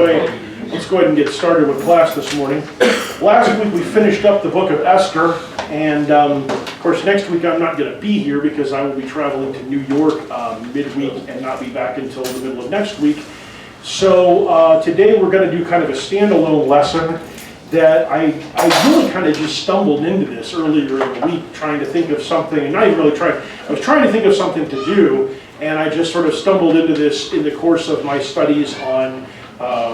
Let's go ahead and get started with class this morning. Last week we finished up the book of Esther, and of course next week I'm not going to be here because I will be traveling to New York midweek and not be back until the middle of next week. So today we're going to do kind of a standalone lesson that I really kind of just stumbled into this earlier in the week trying to think of something, and not even really trying, I was trying to think of something to do, and I just sort of stumbled into this in the course of my studies on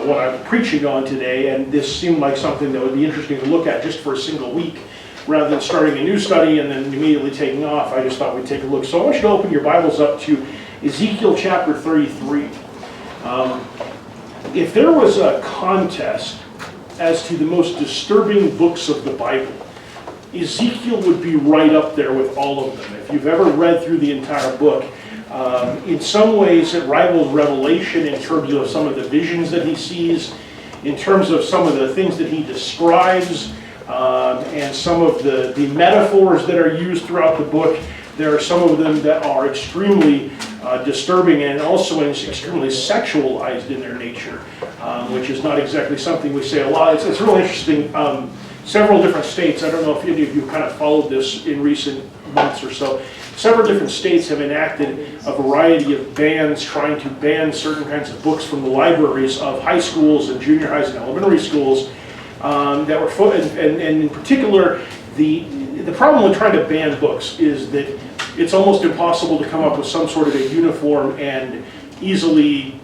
what I'm preaching on today, and this seemed like something that would be interesting to look at just for a single week rather than starting a new study and then immediately taking off. I just thought we'd take a look. So I want you to open your Bibles up to Ezekiel chapter 33. If there was a contest as to the most disturbing books of the Bible, Ezekiel would be right up there with all of them. If you've ever read through the entire book, in some ways it rivals Revelation in terms of some of the visions that he sees, in terms of some of the things that he describes, and some of the metaphors that are used throughout the book. There are some of them that are extremely disturbing and also extremely sexualized in their nature, which is not exactly something we say a lot. It's really interesting. Several different states, I don't know if any of you kind of followed this in recent months or so, several different states have enacted a variety of bans trying to ban certain kinds of books from the libraries of high schools and junior highs and elementary schools that were, and in particular, the problem with trying to ban books is that it's almost impossible to come up with some sort of a uniform and easily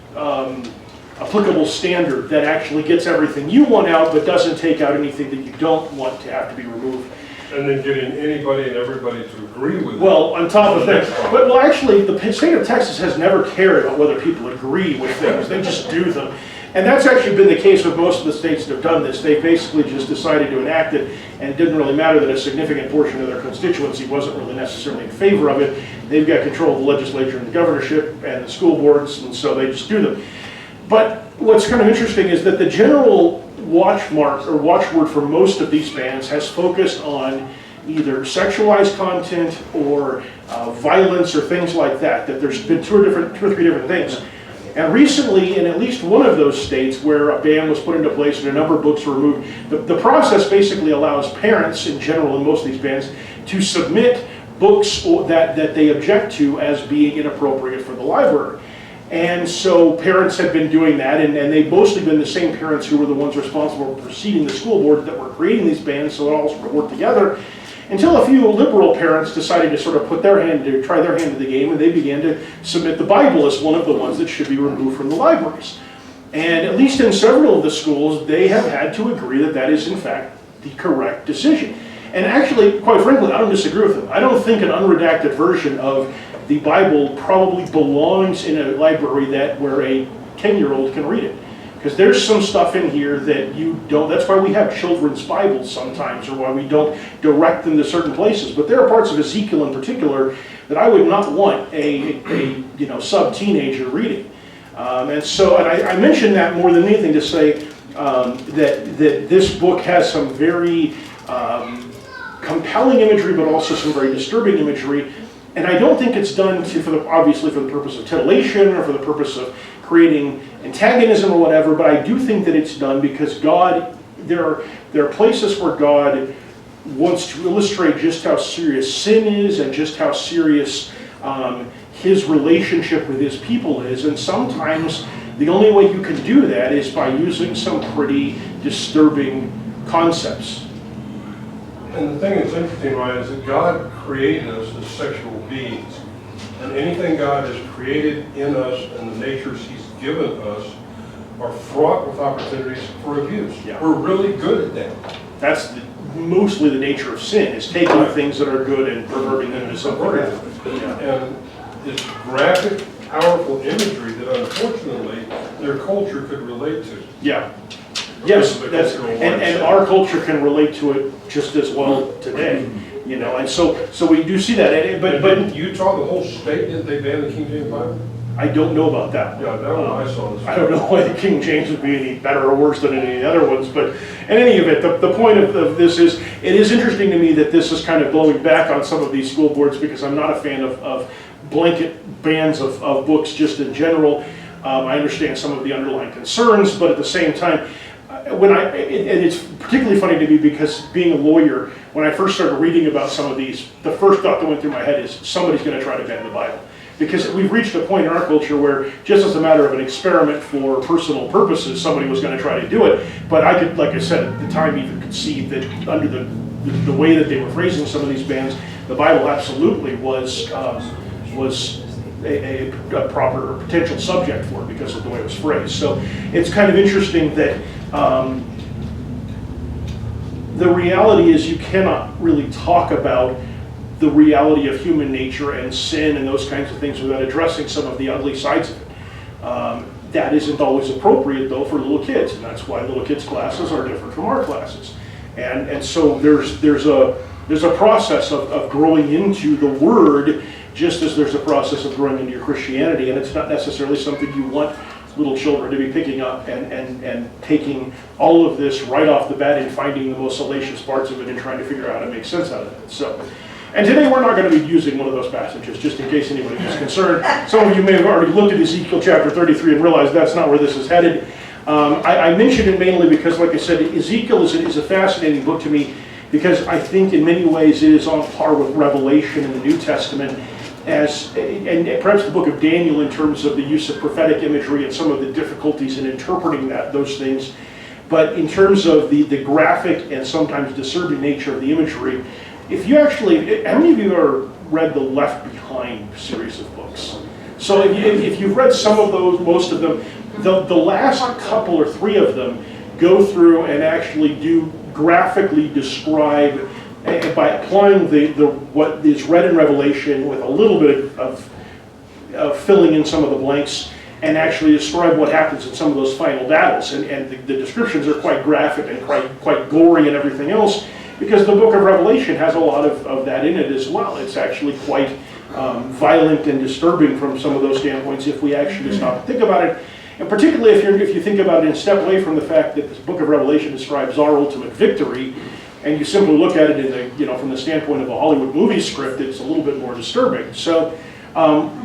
applicable standard that actually gets everything you want out but doesn't take out anything that you don't want to have to be removed. And then getting anybody and everybody to agree with it. Well, on top of that, well, actually, the state of Texas has never cared about whether people agree with things. They just do them. And that's actually been the case with most of the states that have done this. They basically just decided to enact it, and it didn't really matter that a significant portion of their constituency wasn't really necessarily in favor of it. They've got control of the legislature and the governorship and the school boards, and so they just do them. But what's kind of interesting is that the general watchword for most of these bans has focused on either sexualized content or violence or things like that, that there's been two or three different things. And recently, in at least one of those states where a ban was put into place and a number of books were removed, the process basically allows parents, in general in most of these bans, to submit books that they object to as being inappropriate for the library. And so parents had been doing that, and they've mostly been the same parents who were the ones responsible for preceding the school board that were creating these bans, so it all sort of worked together, until a few liberal parents decided to sort of try their hand in the game, and they began to submit the Bible as one of the ones that should be removed from the libraries. And at least in several of the schools, they have had to agree that that is in fact the correct decision. And actually, quite frankly, I don't disagree with them. I don't think an unredacted version of the Bible probably belongs in a library where a 10-year-old can read it. Because there's some stuff in here that you don't, that's why we have children's Bibles sometimes, or why we don't direct them to certain places. But there are parts of Ezekiel in particular that I would not want a sub-teenager reading. And I mention that more than anything to say that this book has some very compelling imagery, but also some very disturbing imagery. And I don't think it's done obviously for the purpose of titillation or for the purpose of creating antagonism or whatever, but I do think that it's done because there are places where God wants to illustrate just how serious sin is and just how serious his relationship with his people is, and sometimes the only way you can do that is by using some pretty disturbing concepts. And the thing that's interesting, Ryan, is that God created us as sexual beings. And anything God has created in us and the natures he's given us are fraught with opportunities for abuse. Yeah. We're really good at that. That's mostly the nature of sin, is taking things that are good and perverting them into something bad. Yeah. And it's graphic, powerful imagery that unfortunately their culture could relate to. Yeah. Yes, and our culture can relate to it just as well today, and so we do see that. But in Utah, the whole state, didn't they ban the King James Bible? I don't know about that. Yeah, that one I saw. I don't know why the King James would be any better or worse than any of the other ones, but in any event, the point of this is, it is interesting to me that this is kind of blowing back on some of these school boards, because I'm not a fan of blanket bans of books just in general. I understand some of the underlying concerns, but at the same time, and it's particularly funny to me because being a lawyer, when I first started reading about some of these, the first thought that went through my head is somebody's going to try to bend the Bible. Because we've reached a point in our culture where just as a matter of an experiment for personal purposes, somebody was going to try to do it. But I could, like I said, at the time even could see that under the way that they were phrasing some of these bans, the Bible absolutely was a proper or potential subject for it because of the way it was phrased. So it's kind of interesting that the reality is you cannot really talk about the reality of human nature and sin and those kinds of things without addressing some of the ugly sides of it. That isn't always appropriate though for little kids, and that's why little kids' classes are different from our classes. And so there's a process of growing into the Word, just as there's a process of growing into your Christianity, and it's not necessarily something you want little children to be picking up and taking all of this right off the bat and finding the most salacious parts of it and trying to figure out how to make sense out of it. So. And today we're not going to be using one of those passages, just in case anybody is concerned. Some of you may have already looked at Ezekiel chapter 33 and realized that's not where this is headed. I mentioned it mainly because, like I said, Ezekiel is a fascinating book to me because I think in many ways it is on par with Revelation in the New Testament, and perhaps the book of Daniel in terms of the use of prophetic imagery and some of the difficulties in interpreting those things. But in terms of the graphic and sometimes disturbing nature of the imagery, if you actually, how many of you have ever read the Left Behind series of books? So if you've read some of those, most of them, the last couple or three of them go through and actually do graphically describe, by applying what is read in Revelation with a little bit of filling in some of the blanks, and actually describe what happens in some of those final battles. And the descriptions are quite graphic and quite gory and everything else, because the book of Revelation has a lot of that in it as well. It's actually quite violent and disturbing from some of those standpoints if we actually stop and think about it. And particularly if you think about it and step away from the fact that this book of Revelation describes our ultimate victory, and you simply look at it in from the standpoint of a Hollywood movie script, it's a little bit more disturbing. So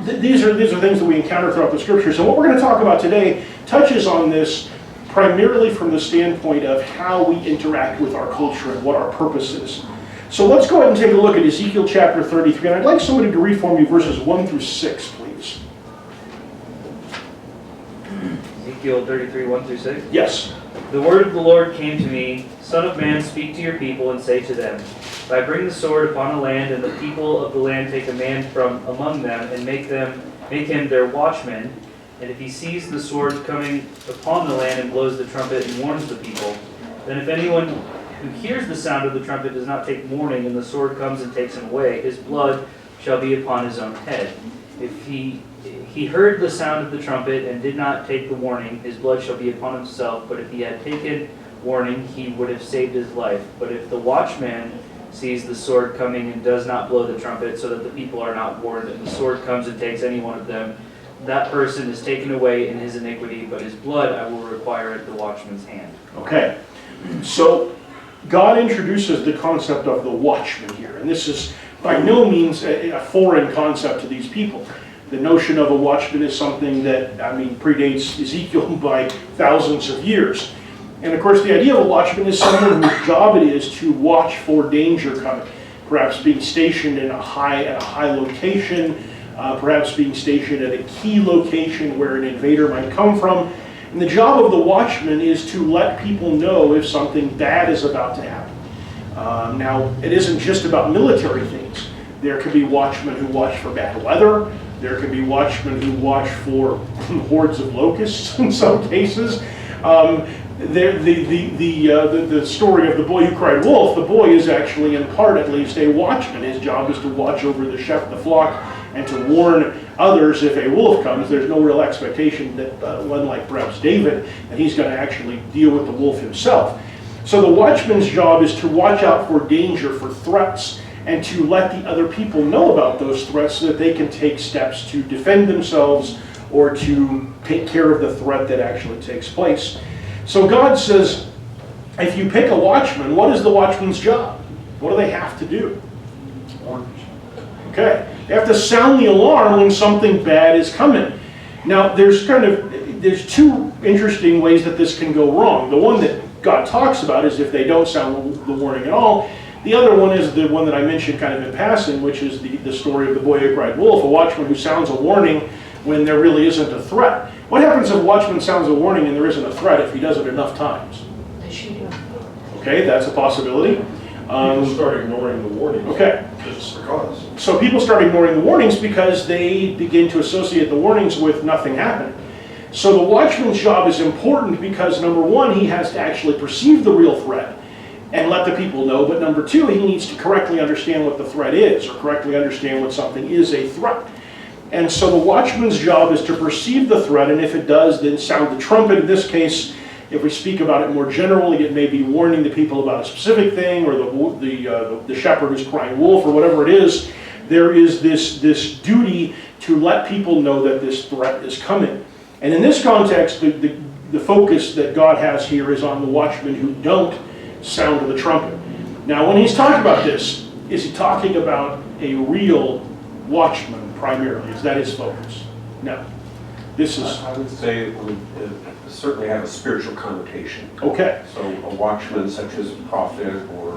these are things that we encounter throughout the scriptures. And what we're going to talk about today touches on this primarily from the standpoint of how we interact with our culture and what our purpose is. So let's go ahead and take a look at Ezekiel chapter 33, and I'd like somebody to read for me verses 1 through 6, please. Ezekiel 33, 1 through 6? Yes. The word of the Lord came to me, Son of man, speak to your people and say to them, If I bring the sword upon a land, and the people of the land take a man from among them, and make him their watchman, and if he sees the sword coming upon the land and blows the trumpet and warns the people, then if anyone who hears the sound of the trumpet does not take warning, and the sword comes and takes him away, his blood shall be upon his own head. If he heard the sound of the trumpet and did not take the warning, his blood shall be upon himself, but if he had taken warning, he would have saved his life. But if the watchman sees the sword coming and does not blow the trumpet, so that the people are not warned, and the sword comes and takes any one of them, that person is taken away in his iniquity, but his blood I will require at the watchman's hand. Okay, so God introduces the concept of the watchman here, and this is by no means a foreign concept to these people. The notion of a watchman is something that, predates Ezekiel by thousands of years. And of course, the idea of a watchman is someone whose job it is to watch for danger coming, perhaps being stationed at a high location, perhaps being stationed at a key location where an invader might come from. And the job of the watchman is to let people know if something bad is about to happen. Now, it isn't just about military things. There could be watchmen who watch for bad weather. There could be watchmen who watch for hordes of locusts in some cases. The story of the boy who cried wolf, the boy is actually in part at least a watchman. His job is to watch over the flock and to warn others if a wolf comes. There's no real expectation that, unlike perhaps David, that he's going to actually deal with the wolf himself. So the watchman's job is to watch out for danger, for threats, and to let the other people know about those threats so that they can take steps to defend themselves or to take care of the threat that actually takes place. So God says, if you pick a watchman, what is the watchman's job? What do they have to do? Okay. They have to sound the alarm when something bad is coming. Now, there's two interesting ways that this can go wrong. The one that God talks about is if they don't sound the warning at all. The other one is the one that I mentioned kind of in passing, which is the story of the boy who cried wolf, a watchman who sounds a warning when there really isn't a threat. What happens if a watchman sounds a warning and there isn't a threat if he does it enough times? They shoot him. Okay, that's a possibility. People start ignoring the warnings. Okay. Just because. So people start ignoring the warnings because they begin to associate the warnings with nothing happening. So the watchman's job is important because, number one, he has to actually perceive the real threat and let the people know, but number two, he needs to correctly understand what the threat is, or correctly understand what something is a threat. And so the watchman's job is to perceive the threat, and if it does, then sound the trumpet. In this case, if we speak about it more generally, it may be warning the people about a specific thing, or the shepherd who's crying wolf, or whatever it is. There is this duty to let people know that this threat is coming. And in this context, the focus that God has here is on the watchmen who don't sound the trumpet. Now, when he's talking about this, is he talking about a real watchman primarily? Is that his focus? No. This is... I would say it would certainly have a spiritual connotation. Okay. So a watchman such as a prophet or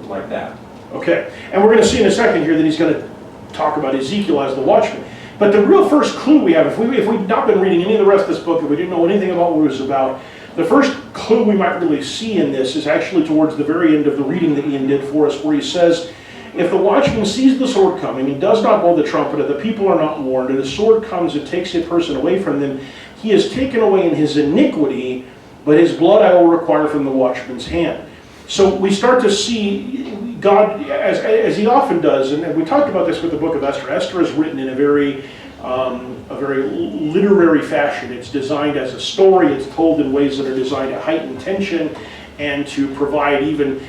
like that. Okay. And we're going to see in a second here that he's going to talk about Ezekiel as the watchman. But the real first clue we have, if we've not been reading any of the rest of this book, if we didn't know anything about what it was about, the first clue we might really see in this is actually towards the very end of the reading that Ian did for us, where he says, if the watchman sees the sword coming and does not blow the trumpet, and the people are not warned, and the sword comes and takes a person away from them, he is taken away in his iniquity, but his blood I will require from the watchman's hand. So we start to see God, as he often does, and we talked about this with the book of Esther. Esther is written in a very literary fashion. It's designed as a story. It's told in ways that are designed to heighten tension and to provide even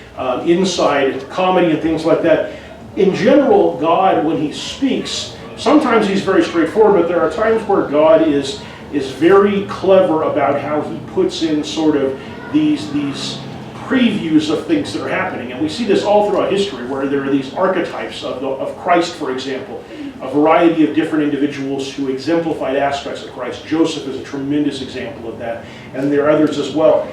inside comedy and things like that. In general, God, when he speaks, sometimes he's very straightforward, but there are times where God is very clever about how he puts in sort of these previews of things that are happening. And we see this all throughout history, where there are these archetypes of Christ, for example, a variety of different individuals who exemplified aspects of Christ. Joseph is a tremendous example of that, and there are others as well.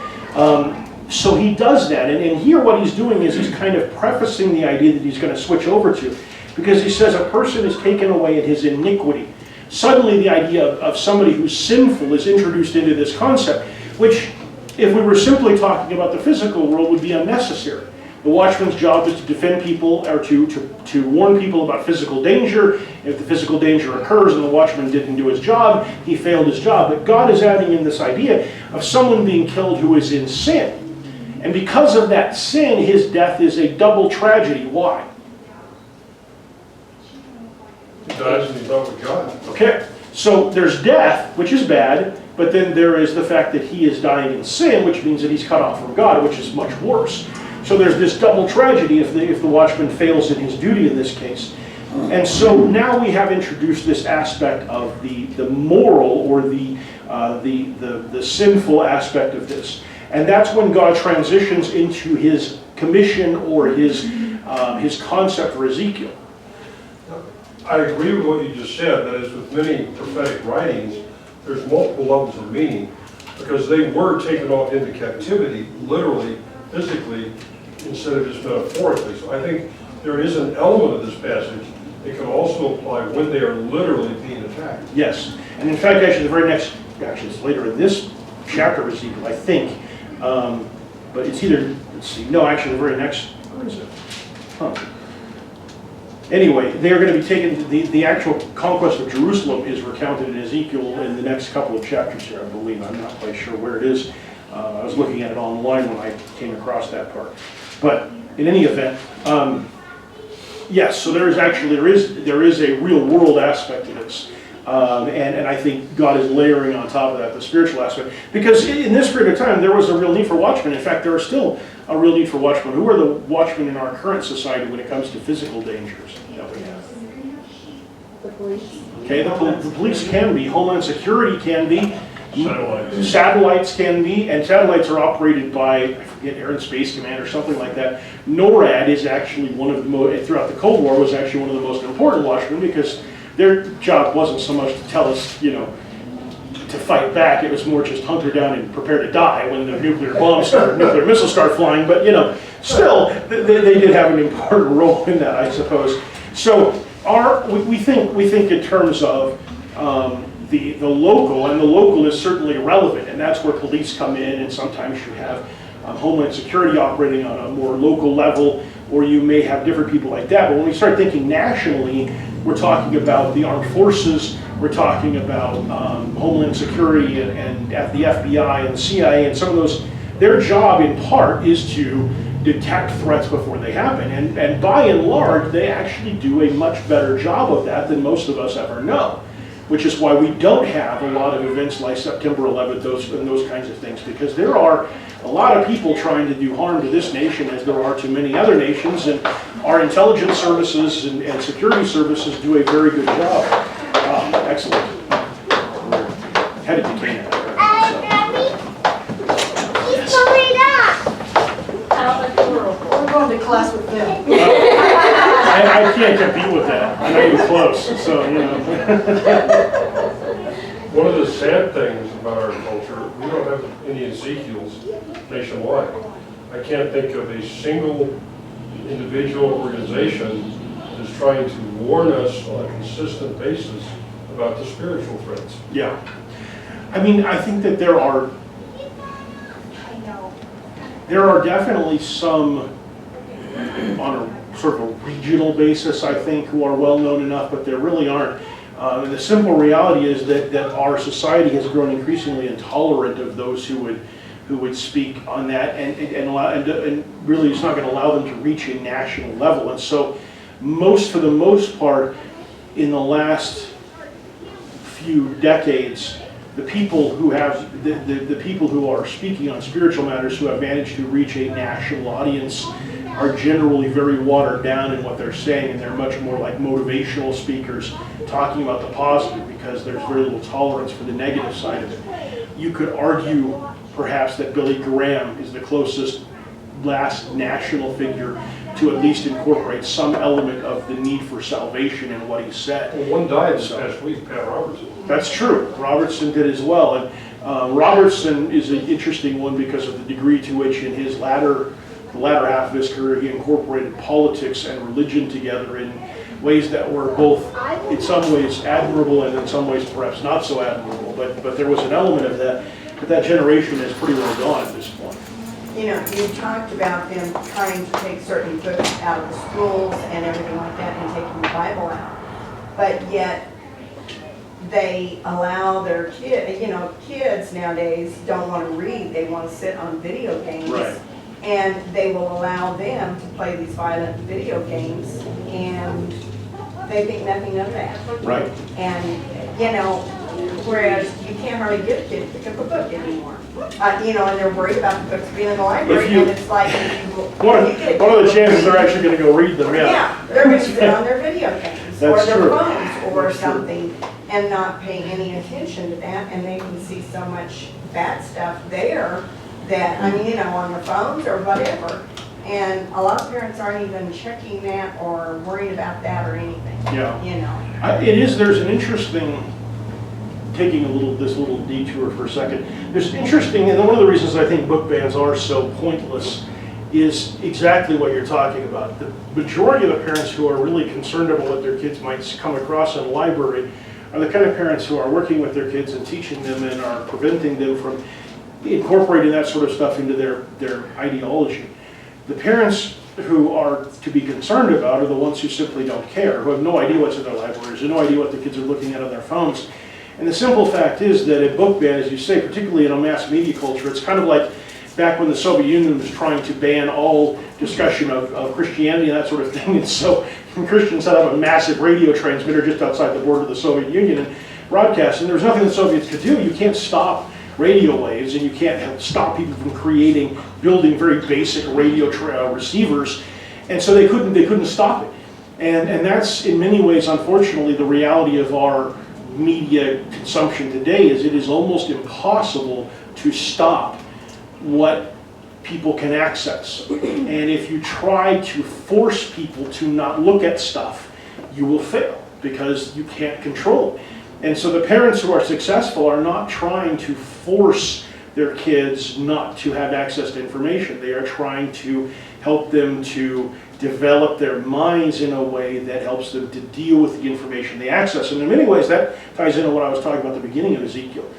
So he does that, and here what he's doing is he's kind of prefacing the idea that he's going to switch over to, because he says a person is taken away in his iniquity. Suddenly the idea of somebody who's sinful is introduced into this concept, which, if we were simply talking about the physical world, would be unnecessary. The watchman's job is to defend people, or to warn people about physical danger. If the physical danger occurs and the watchman didn't do his job, he failed his job. But God is adding in this idea of someone being killed who is in sin. And because of that sin, his death is a double tragedy. Why? He dies and he's not with God. Okay, so there's death, which is bad, but then there is the fact that he is dying in sin, which means that he's cut off from God, which is much worse. So there's this double tragedy if the watchman fails in his duty in this case. And so now we have introduced this aspect of the moral, or the sinful aspect of this. And that's when God transitions into his commission, or his concept for Ezekiel. I agree with what you just said, that is, with many prophetic writings, there's multiple levels of meaning, because they were taken off into captivity, literally, physically, instead of just metaphorically. So I think there is an element of this passage that can also apply when they are literally being attacked. Yes, and in fact, actually, the very next, actually, it's later in this chapter of Ezekiel, I think, but it's either, let's see, no, actually, the very next, where is it? Huh. Anyway, they're going to be taken, the actual conquest of Jerusalem is recounted in Ezekiel in the next couple of chapters here, I believe. I'm not quite sure where it is. I was looking at it online when I came across that part. But in any event, yes, so there is a real world aspect to this. And I think God is layering on top of that the spiritual aspect. Because in this period of time, there was a real need for watchmen. In fact, there are still a real need for watchmen. Who are the watchmen in our current society when it comes to physical dangers that we have? The police. Okay, the police can be, Homeland Security can be, Satellites. satellites can be, and satellites are operated by, I forget, Air and Space Command or something like that. NORAD is actually one of the most, throughout the Cold War, was actually one of the most important watchmen, because their job wasn't so much to tell us, to fight back. It was more just hunker down and prepare to die when the nuclear bombs start, nuclear missiles start flying. But still, they did have an important role in that, I suppose. So we think in terms of the local, and the local is certainly relevant, and that's where police come in, and sometimes you have Homeland Security operating on a more local level, or you may have different people like that. But when we start thinking nationally, we're talking about the armed forces, we're talking about Homeland Security and the FBI and the CIA, and some of those, their job in part is to detect threats before they happen. And by and large, they actually do a much better job of that than most of us ever know, which is why we don't have a lot of events like September 11th, those kinds of things, because there are a lot of people trying to do harm to this nation, as there are to many other nations, and our intelligence services and security services do a very good job. Excellent. We're headed to Canada. We're going to class with them. I can't compete with that. I'm not even close, so, One of the sad things about our culture, we don't have any Ezekiels nationwide. I can't think of a single individual organization that is trying to warn us on a consistent basis about the spiritual threats. Yeah. I mean, I think that there are definitely some on a sort of a regional basis, I think, who are well known enough, but there really aren't. And the simple reality is that our society has grown increasingly intolerant of those who would speak on that, and really it's not going to allow them to reach a national level. And so, for the most part, in the last few decades, the people who have the people who are speaking on spiritual matters, who have managed to reach a national audience, are generally very watered down in what they're saying, and they're much more like motivational speakers talking about the positive, because there's very little tolerance for the negative side of it. You could argue perhaps that Billy Graham is the closest last national figure to at least incorporate some element of the need for salvation in what he said. Well, one died this past week, Pat Robertson. That's true. Robertson did as well. And Robertson is an interesting one because of the degree to which in his the latter half of his career he incorporated politics and religion together in ways that were both in some ways admirable and in some ways perhaps not so admirable. But there was an element of that, but that generation is pretty well gone at this point. You talked about them trying to take certain books out of the schools and everything like that and taking the Bible out. But yet they allow their kids nowadays don't want to read, they want to sit on video games. Right. And they will allow them to play these violent video games, and they think nothing of that. Right. And, whereas you can't hardly get a kid to pick up a book anymore. And they're worried about the books being in the library, and it's like, What are the chances they're actually going to go read them? yeah, they're going to sit on their video games, or That's their true. phones, or That's true. something, and not pay any attention to that, and they can see so much bad stuff there that, on their phones or whatever. And a lot of parents aren't even checking that or worried about that or anything. Yeah. There's an interesting, taking this little detour for a second, there's interesting, and one of the reasons I think book bans are so pointless is exactly what you're talking about. The majority of the parents who are really concerned about what their kids might come across in a library are the kind of parents who are working with their kids and teaching them and are preventing them from incorporating that sort of stuff into their ideology. The parents who are to be concerned about are the ones who simply don't care, who have no idea what's in their libraries, who have no idea what the kids are looking at on their phones. And the simple fact is that a book ban, as you say, particularly in a mass media culture, it's kind of like back when the Soviet Union was trying to ban all discussion of Christianity and that sort of thing. And so Christians set up a massive radio transmitter just outside the border of the Soviet Union and broadcast. And there was nothing the Soviets could do. You can't stop radio waves, and you can't stop people from building very basic radio receivers, and so they couldn't stop it. And that's in many ways, unfortunately, the reality of our media consumption today. Is it is almost impossible to stop what people can access, and if you try to force people to not look at stuff, you will fail because you can't control it. And so the parents who are successful are not trying to force their kids not to have access to information. They are trying to help them to develop their minds in a way that helps them to deal with the information they access. And in many ways that ties into what I was talking about at the beginning of Ezekiel.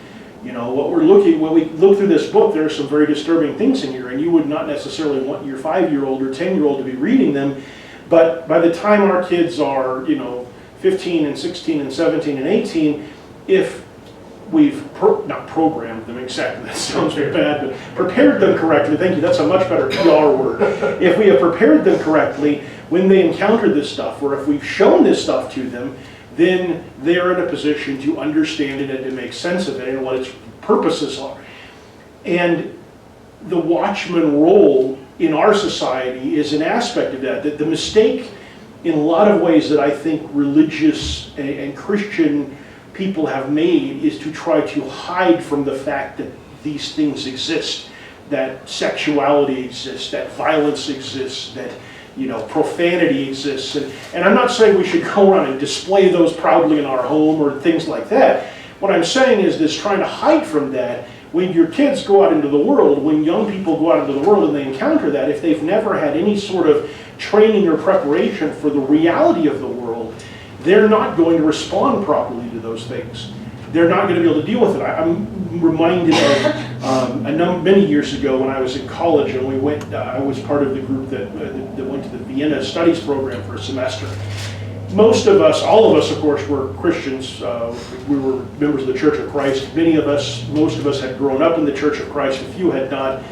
You know, when we look through this book, there are some very disturbing things in here, and you would not necessarily want your 5-year-old or 10-year-old to be reading them. But by the time our kids are, 15 and 16 and 17 and 18, if we've not programmed them exactly, that sounds very bad, but prepared them correctly, thank you, that's a much better PR word. If we have prepared them correctly, when they encounter this stuff, or if we've shown this stuff to them, then they're in a position to understand it and to make sense of it and what its purposes are. And the watchman role in our society is an aspect of that. The mistake in a lot of ways that I think religious and Christian people have made is to try to hide from the fact that these things exist, that sexuality exists, that violence exists, that profanity exists. And I'm not saying we should go around and display those proudly in our home or things like that. What I'm saying is this trying to hide from that. When your kids go out into the world, when young people go out into the world and they encounter that, if they've never had any sort of training or preparation for the reality of the world, they're not going to respond properly to those things. They're not going to be able to deal with it. I'm reminded of many years ago when I was in college and we went, I was part of the group that went to the Vienna Studies program for a semester. Most of us, all of us, of course, were Christians. We were members of the Church of Christ. Most of us had grown up in the Church of Christ. A few had not.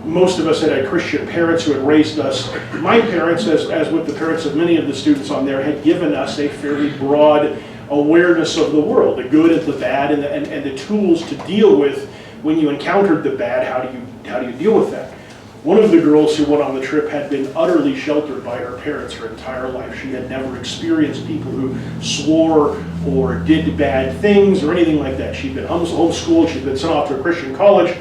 Most of us had Christian parents who had raised us. My parents, as with the parents of many of the students on there, had given us a fairly broad awareness of the world, the good and the bad, and the tools to deal with when you encountered the bad. How do you deal with that? One of the girls who went on the trip had been utterly sheltered by her parents her entire life. She had never experienced people who swore or did bad things or anything like that. She'd been homeschooled, she'd been sent off to a Christian college,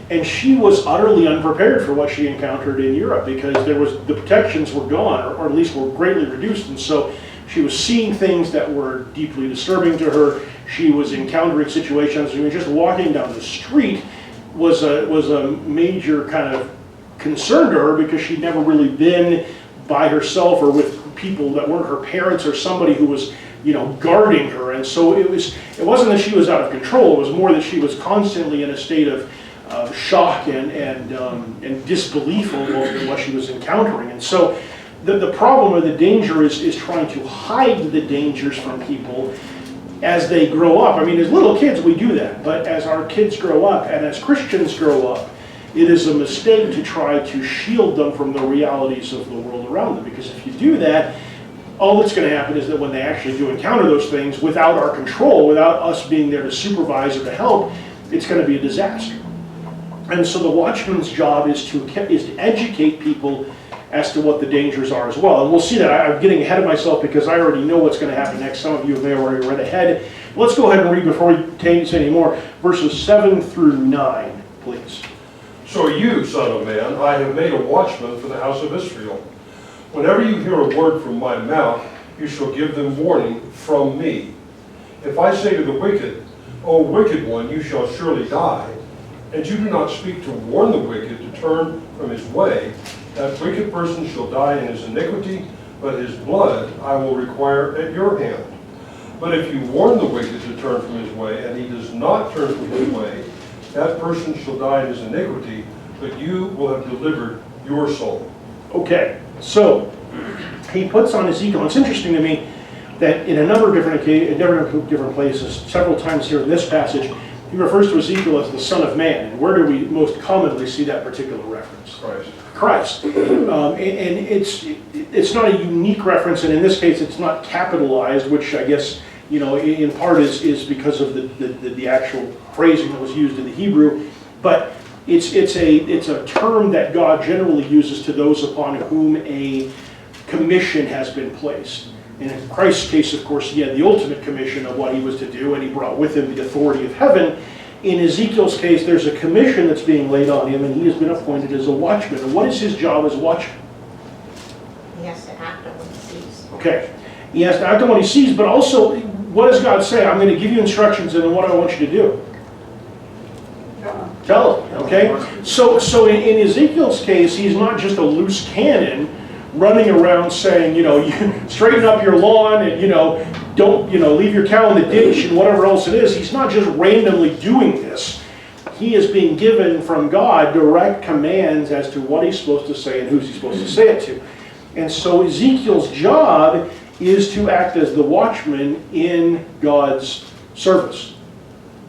and she was utterly unprepared for what she encountered in Europe because the protections were gone, or at least were greatly reduced, and so she was seeing things that were deeply disturbing to her. She was encountering situations, just walking down the street was a major kind of concern to her because she'd never really been by herself or with people that weren't her parents or somebody who was guarding her. And so it wasn't that she was out of control, it was more that she was constantly in a state of shock and disbelief over what she was encountering. And so the problem or the danger is trying to hide the dangers from people as they grow up. I mean, as little kids we do that, but as our kids grow up and as Christians grow up, it is a mistake to try to shield them from the realities of the world around them, because if you do that, all that's going to happen is that when they actually do encounter those things without our control, without us being there to supervise or to help, it's going to be a disaster. And so the watchman's job is to educate people as to what the dangers are as well. And we'll see that. I'm getting ahead of myself because I already know what's going to happen next. Some of you may have already read ahead. Let's go ahead and read before we say any more. Verses 7 through 9, please. So you, son of man, I have made a watchman for the house of Israel. Whenever you hear a word from my mouth, you shall give them warning from me. If I say to the wicked, O wicked one, you shall surely die, and you do not speak to warn the wicked to turn from his way, that wicked person shall die in his iniquity, but his blood I will require at your hand. But if you warn the wicked to turn from his way, and he does not turn from his way, that person shall die in his iniquity, but you will have delivered your soul. Okay, so he puts on Ezekiel. It's interesting to me that in a number of different places, several times here in this passage, he refers to Ezekiel as the Son of Man. And where do we most commonly see that particular reference? Christ. And it's not a unique reference, and in this case it's not capitalized, which I guess in part is because of the actual phrasing that was used in the Hebrew. But it's a term that God generally uses to those upon whom a commission has been placed. In Christ's case, of course, he had the ultimate commission of what he was to do, and he brought with him the authority of heaven. In Ezekiel's case, there's a commission that's being laid on him, and he has been appointed as a watchman. And what is his job as a watchman? He has to act on what he sees. Okay. He has to act on what he sees, but also what does God say? I'm going to give you instructions, and then what do I want you to do? Tell him, okay? So in Ezekiel's case, he's not just a loose cannon running around saying, you know, you straighten up your lawn and, you know, don't, you know, leave your cow in the ditch and whatever else it is. He's not just randomly doing this. He is being given from God direct commands as to what he's supposed to say and who's he's supposed to say it to. And so Ezekiel's job is to act as the watchman in God's service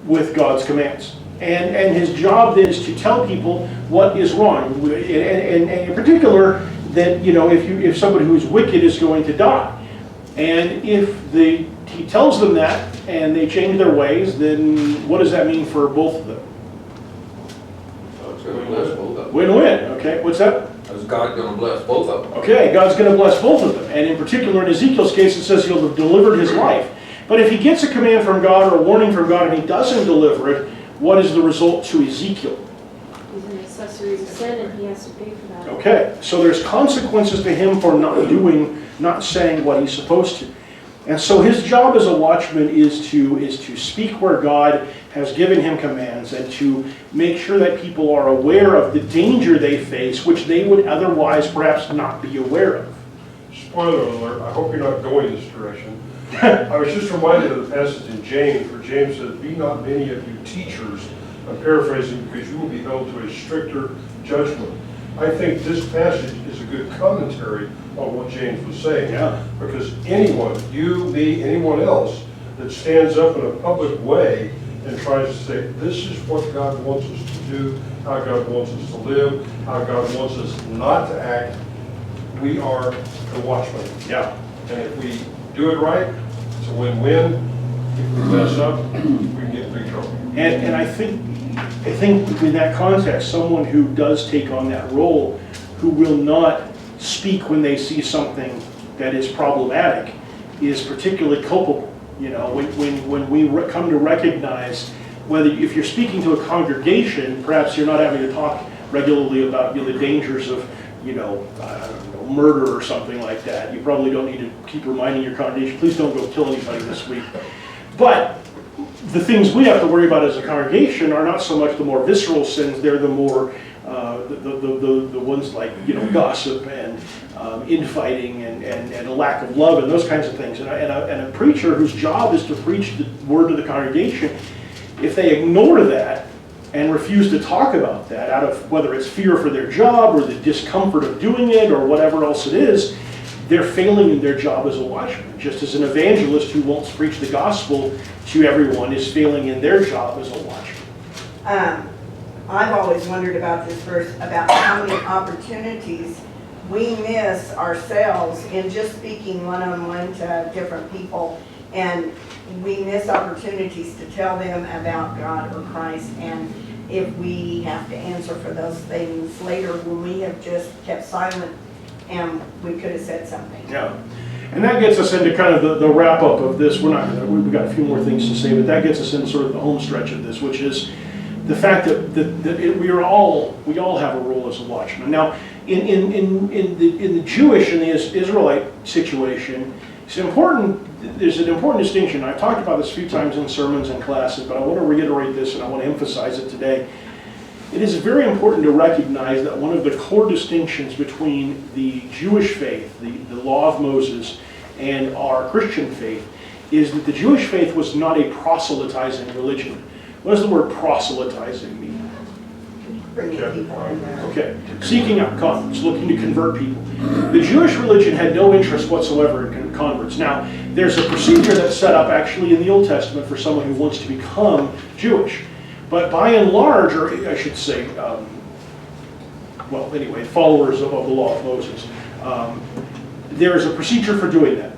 with God's commands. And his job then is to tell people what is wrong. And in particular, that, you know, if somebody who is wicked is going to die. And if he tells them that and they change their ways, then what does that mean for both of them? God's going to bless both of them. Win-win, okay? What's that? Is God going to bless both of them? Okay, God's going to bless both of them. And in particular, in Ezekiel's case, it says he'll have delivered his life. But if he gets a command from God or a warning from God and he doesn't deliver it, what is the result to Ezekiel? He's an accessory to sin and he has to pay for that. Okay, so there's consequences to him for not saying what he's supposed to. And so his job as a watchman is to speak where God has given him commands and to make sure that people are aware of the danger they face, which they would otherwise perhaps not be aware of. Spoiler alert, I hope you're not going this direction. I was just reminded of the passage in James where James says, "Be not many of you teachers," I'm paraphrasing, "because you will be held to a stricter judgment." I think this passage is a good commentary on what James was saying. Yeah. Because anyone, you, me, anyone else, that stands up in a public way and tries to say, this is what God wants us to do, how God wants us to live, how God wants us not to act, we are the watchmen. Yeah. And if we do it right, it's a win-win. If we mess up, we can get in big trouble. And I think in that context, someone who does take on that role, who will not speak when they see something that is problematic, is particularly culpable. You know, when we come to recognize whether if you're speaking to a congregation, perhaps you're not having to talk regularly about, you know, the dangers of, you know, I don't know, murder or something like that. You probably don't need to keep reminding your congregation, please don't go kill anybody this week. But the things we have to worry about as a congregation are not so much the more visceral sins, they're the more, the ones like, you know, gossip and infighting and a lack of love and those kinds of things. And a preacher whose job is to preach the word to the congregation, if they ignore that and refuse to talk about that out of whether it's fear for their job or the discomfort of doing it or whatever else it is, they're failing in their job as a watchman. Just as an evangelist who won't preach the gospel to everyone is failing in their job as a watchman. I've always wondered about this verse, about how many opportunities we miss ourselves in just speaking one-on-one to different people, and we miss opportunities to tell them about God or Christ, and if we have to answer for those things later when we have just kept silent and we could have said something. Yeah. And that gets us into kind of the wrap-up of this. We've got a few more things to say, but that gets us into sort of the home stretch of this, which is the fact that we all have a role as a watchman. Now, in the Jewish and the Israelite situation, there's an important distinction. I've talked about this a few times in sermons and classes, but I want to reiterate this and I want to emphasize it today. It is very important to recognize that one of the core distinctions between the Jewish faith, the law of Moses, and our Christian faith is that the Jewish faith was not a proselytizing religion. What does the word proselytizing mean? Bringing people in there. Okay, seeking out converts, looking to convert people. The Jewish religion had no interest whatsoever in converts. Now, there's a procedure that's set up actually in the Old Testament for someone who wants to become Jewish. But by and large, or I should say, well, anyway, followers of the law of Moses, there is a procedure for doing that.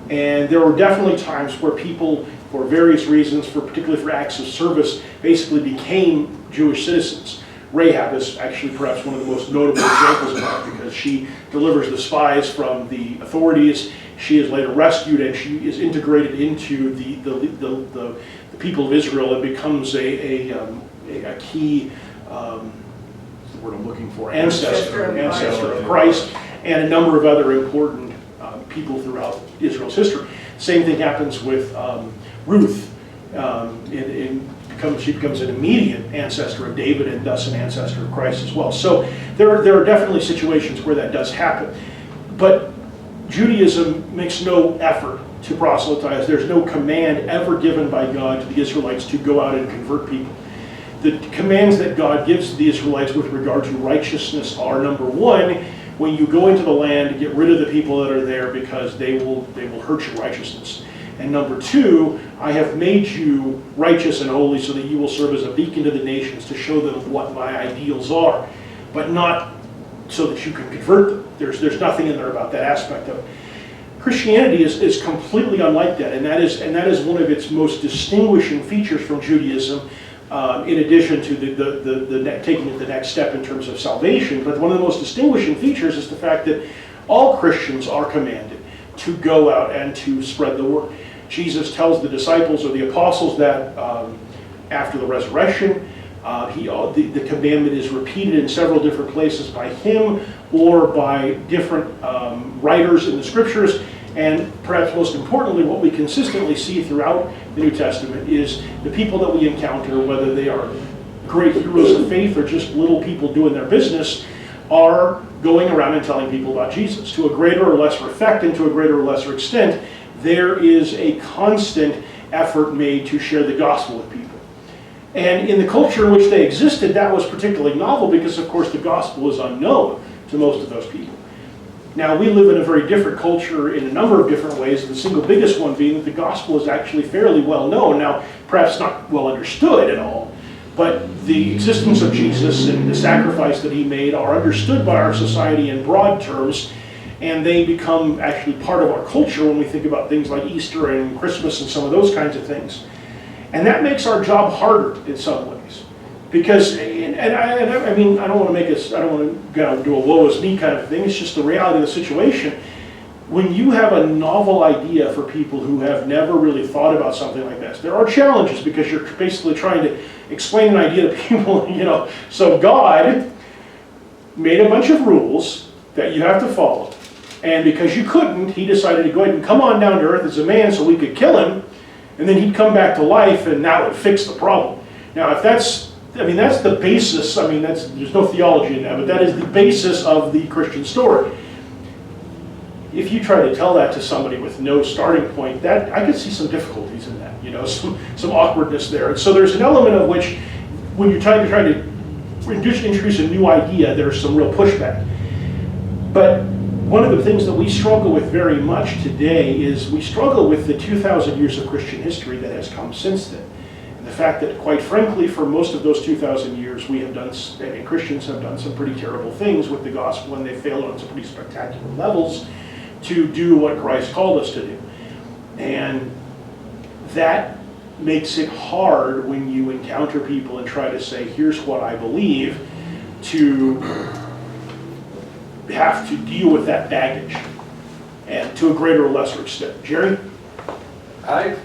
And there were definitely times where people, for various reasons, particularly for acts of service, basically became Jewish citizens. Rahab is actually perhaps one of the most notable examples of that, because she delivers the spies from the authorities. She is later rescued and she is integrated into the people of Israel and becomes a key, what's the word I'm looking for, ancestor of Christ, and a number of other important people throughout Israel's history. Same thing happens with Ruth. She becomes an immediate ancestor of David and thus an ancestor of Christ as well. So there are definitely situations where that does happen. But Judaism makes no effort to proselytize. There's no command ever given by God to the Israelites to go out and convert people. The commands that God gives to the Israelites with regard to righteousness are, number one, when you go into the land, get rid of the people that are there because they will hurt your righteousness. And number two, I have made you righteous and holy so that you will serve as a beacon to the nations to show them what my ideals are, but not so that you can convert them. There's nothing in there about that aspect of it. Christianity is completely unlike that, and that is one of its most distinguishing features from Judaism, in addition to taking it the next step in terms of salvation. But one of the most distinguishing features is the fact that all Christians are commanded to go out and to spread the word. Jesus tells the disciples or the apostles that after the resurrection, the commandment is repeated in several different places by him or by different writers in the scriptures. And perhaps most importantly, what we consistently see throughout the New Testament is the people that we encounter, whether they are great heroes of faith or just little people doing their business, are going around and telling people about Jesus. To a greater or lesser effect and to a greater or lesser extent, there is a constant effort made to share the gospel with people. And in the culture in which they existed, that was particularly novel because, of course, the gospel was unknown to most of those people. Now, we live in a very different culture in a number of different ways, the single biggest one being that the gospel is actually fairly well known. Now, perhaps not well understood at all, but the existence of Jesus and the sacrifice that he made are understood by our society in broad terms, and they become actually part of our culture when we think about things like Easter and Christmas and some of those kinds of things. And that makes our job harder in some ways. Because, I mean, I don't want to do a woe is me kind of thing, it's just the reality of the situation. When you have a novel idea for people who have never really thought about something like this, there are challenges because you're basically trying to explain an idea to people, you know. So God made a bunch of rules that you have to follow. And because you couldn't, he decided to go ahead and come on down to earth as a man so we could kill him, and then he'd come back to life and that would fix the problem. Now, if that's the basis, there's no theology in that, but that is the basis of the Christian story. If you try to tell that to somebody with no starting point, that I could see some difficulties in that, you know, some awkwardness there. And so there's an element of which, when you're trying to introduce a new idea, there's some real pushback. But one of the things that we struggle with very much today is we struggle with the 2,000 years of Christian history that has come since then. And the fact that, quite frankly, for most of those 2,000 years, we have done, and Christians have done some pretty terrible things with the gospel, and they failed on some pretty spectacular levels to do what Christ called us to do. And that makes it hard when you encounter people and try to say, here's what I believe, to have to deal with that baggage, and to a greater or lesser extent. Jerry? I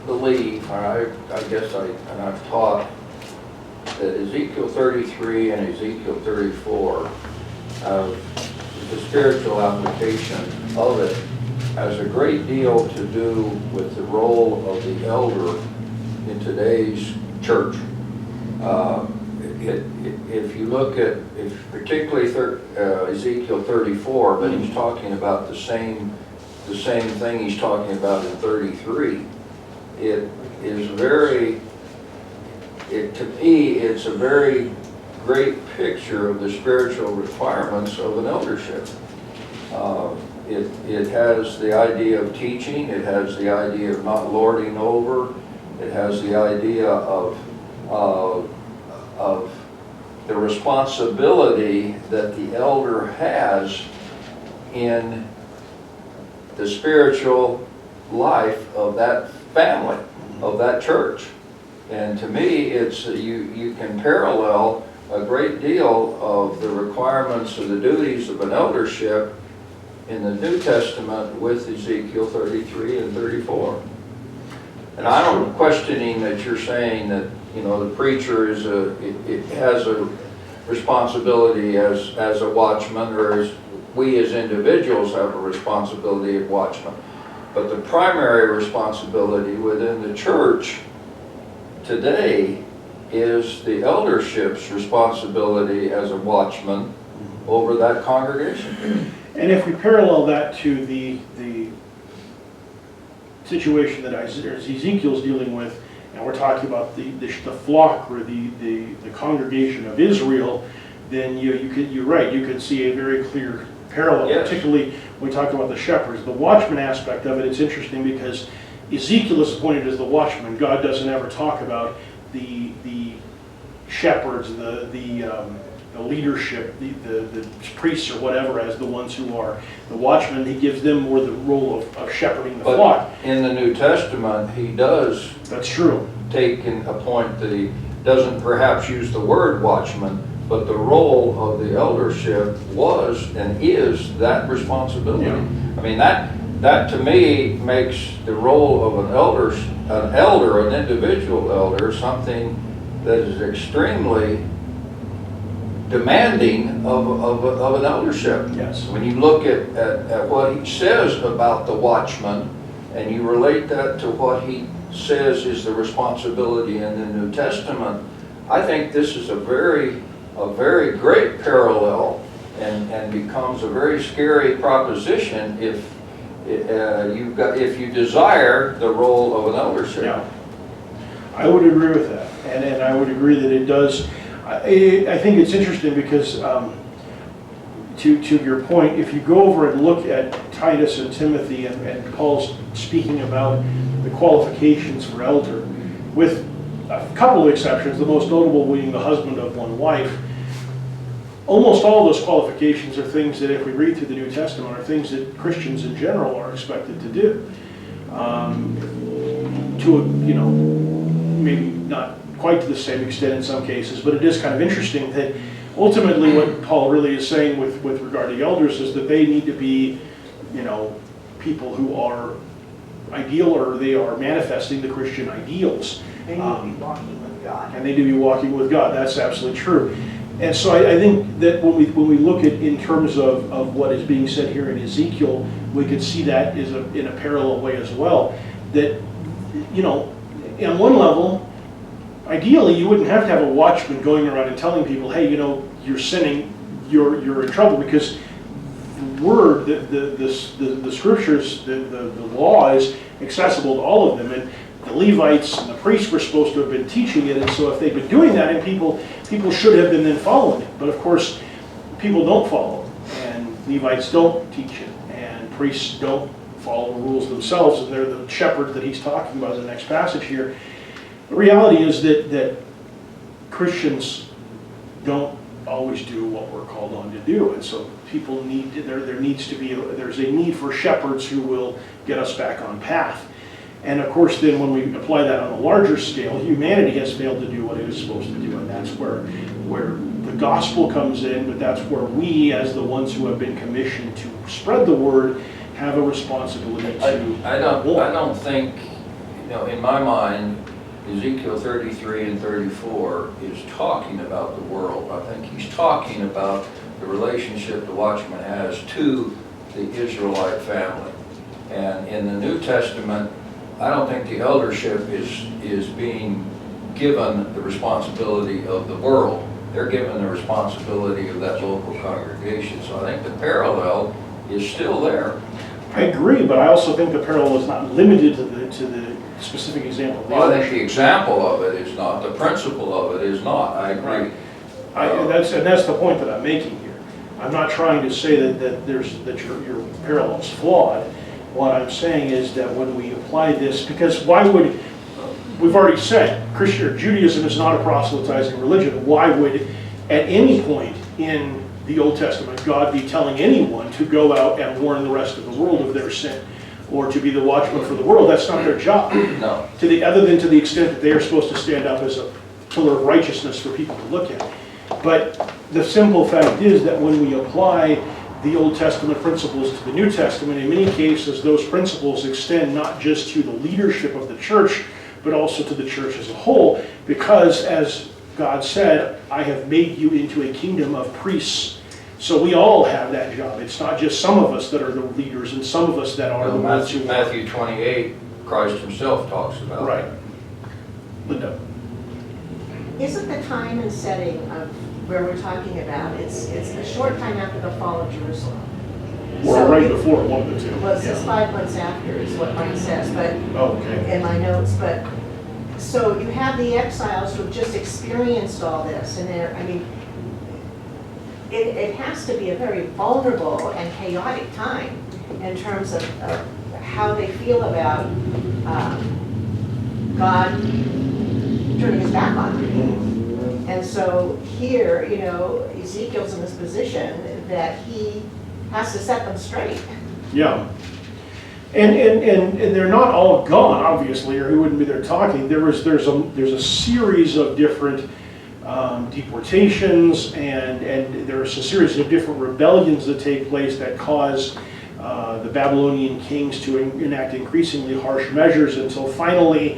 believe, or I've taught that Ezekiel 33 and Ezekiel 34, the spiritual application of it, has a great deal to do with the role of the elder in today's church. If you look at, particularly Ezekiel 34, but he's talking about the same thing he's talking about in 33. To me, it's a very great picture of the spiritual requirements of an eldership. It has the idea of teaching, it has the idea of not lording over, it has the idea of the responsibility that the elder has in the spiritual life of that family, of that church. And to me, it's you can parallel a great deal of the requirements of the duties of an eldership in the New Testament with Ezekiel 33 and 34. And I'm questioning that you're saying that, you know, the preacher it has a responsibility as a watchman, or as we as individuals have a responsibility of watchmen. But the primary responsibility within the church today is the eldership's responsibility as a watchman over that congregation. And if we parallel that to the situation that Ezekiel's dealing with, and we're talking about the flock or the congregation of Israel, then you're right, you could see a very clear parallel, Yes. particularly when we talk about the shepherds. The watchman aspect of it, it's interesting because Ezekiel is appointed as the watchman. God doesn't ever talk about the shepherds, the leadership, the priests or whatever as the ones who are the watchmen. He gives them more the role of shepherding the flock. But in the New Testament, he does That's true. take and appoint the, doesn't perhaps use the word watchman, but the role of the eldership was and is that responsibility. Yeah. I mean, that to me makes the role of an individual elder, something that is extremely demanding of an eldership. Yes. When you look at what he says about the watchman, and you relate that to what he says is the responsibility in the New Testament, I think this is a very great parallel, and becomes a very scary proposition if you desire the role of an eldership. Yeah. I would agree with that, and I would agree that it does. I think it's interesting because, to your point, if you go over and look at Titus and Timothy and Paul's speaking about the qualifications for elder, with a couple of exceptions, the most notable being the husband of one wife, almost all those qualifications are things that, if we read through the New Testament, are things that Christians in general are expected to do. Maybe not quite to the same extent in some cases, but it is kind of interesting that ultimately what Paul really is saying with regard to elders is that they need to be, people who are ideal, or they are manifesting the Christian ideals. They need to be walking with God. And they need to be walking with God. That's absolutely true. And so I think that when we look at in terms of what is being said here in Ezekiel, we could see that in a parallel way as well. That, on one level, ideally you wouldn't have to have a watchman going around and telling people, hey, you're sinning, you're in trouble, because the word, the scriptures, the law is accessible to all of them. And the Levites and the priests were supposed to have been teaching it, and so if they've been doing that, and people should have been then following it. But of course, people don't follow it, and Levites don't teach it, and priests don't follow the rules themselves, and they're the shepherd that he's talking about in the next passage here. The reality is that Christians don't always do what we're called on to do, and so people there's a need for shepherds who will get us back on path. And of course, then when we apply that on a larger scale, humanity has failed to do what it is supposed to do, and that's where the gospel comes in. But that's where we, as the ones who have been commissioned to spread the word, have a responsibility to. I don't think, in my mind, Ezekiel 33 and 34 is talking about the world. I think he's talking about the relationship the watchman has to the Israelite family. And in the New Testament, I don't think the eldership is being given the responsibility of the world. They're given the responsibility of that local congregation. So I think the parallel is still there. I agree, but I also think the parallel is not limited to the specific example. Well, I think the example of it is not. The principle of it is not. I agree. And that's the point that I'm making here. I'm not trying to say that your parallel is flawed. What I'm saying is that when we apply this, because we've already said, Judaism is not a proselytizing religion. Why would, at any point in the Old Testament, God be telling anyone to go out and warn the rest of the world of their sin, or to be the watchman for the world? That's not their job. No. Other than to the extent that they are supposed to stand up as a pillar of righteousness for people to look at. But the simple fact is that when we apply the Old Testament principles to the New Testament, in many cases those principles extend not just to the leadership of the church, but also to the church as a whole, because as God said, I have made you into a kingdom of priests So we all have that job. It's not just some of us that are the leaders and some of us that are the ones who are. Matthew 28, Christ himself talks about. Right. Linda? Isn't the time and setting of where we're talking about, it's a short time after the fall of Jerusalem. Or So right it- before, one of the two. Well, it says Yeah. 5 months after is what mine says, but Oh, okay. in my notes, but, so you have the exiles who've just experienced all this, and they're, I mean, it has to be a very vulnerable and chaotic time in terms of how they feel about God turning his back on them. And so here, you know, Ezekiel's in this position that he has to set them straight. Yeah. And they're not all gone, obviously, or he wouldn't be there talking. There's a series of different deportations, and there's a series of different rebellions that take place that cause the Babylonian kings to enact increasingly harsh measures until finally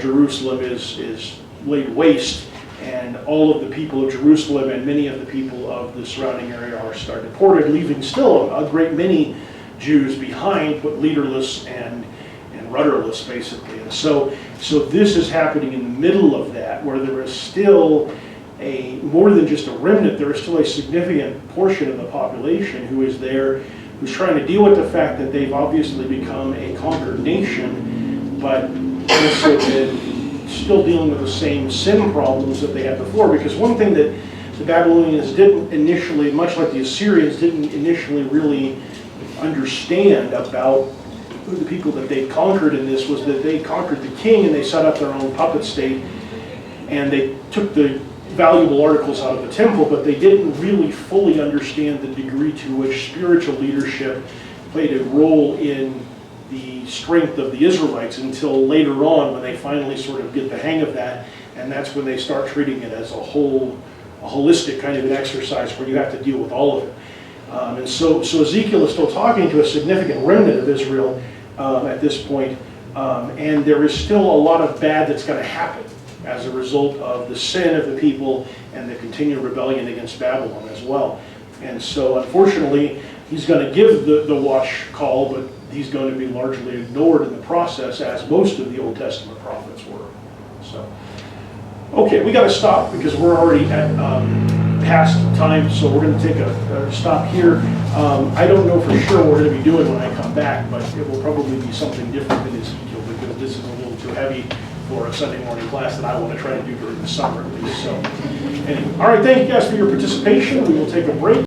Jerusalem is laid waste, and all of the people of Jerusalem and many of the people of the surrounding area are deported, leaving still a great many Jews behind, but leaderless and rudderless, basically. And so this is happening in the middle of that, where there is still more than just a remnant, there is still a significant portion of the population who is there, who's trying to deal with the fact that they've obviously become a conquered nation, but also still dealing with the same sin problems that they had before. Because one thing that the Babylonians didn't initially, much like the Assyrians, didn't initially really understand about the people that they conquered in this was that they conquered the king and they set up their own puppet state, and they took the valuable articles out of the temple, but they didn't really fully understand the degree to which spiritual leadership played a role in the strength of the Israelites until later on, when they finally sort of get the hang of that, and that's when they start treating it as a holistic kind of an exercise where you have to deal with all of it. And so Ezekiel is still talking to a significant remnant of Israel at this point, and there is still a lot of bad that's going to happen as a result of the sin of the people and the continued rebellion against Babylon as well. And so unfortunately, he's going to give the watch call, but he's going to be largely ignored in the process, as most of the Old Testament prophets were. So, okay, we got to stop because we're already at past time, so we're going to take a stop here. I don't know for sure what we're going to be doing when I come back, but it will probably be something different than Ezekiel, because this is a little too heavy for a Sunday morning class that I want to try to do during the summer at least. So, anyway, all right, thank you guys for your participation. We will take a break.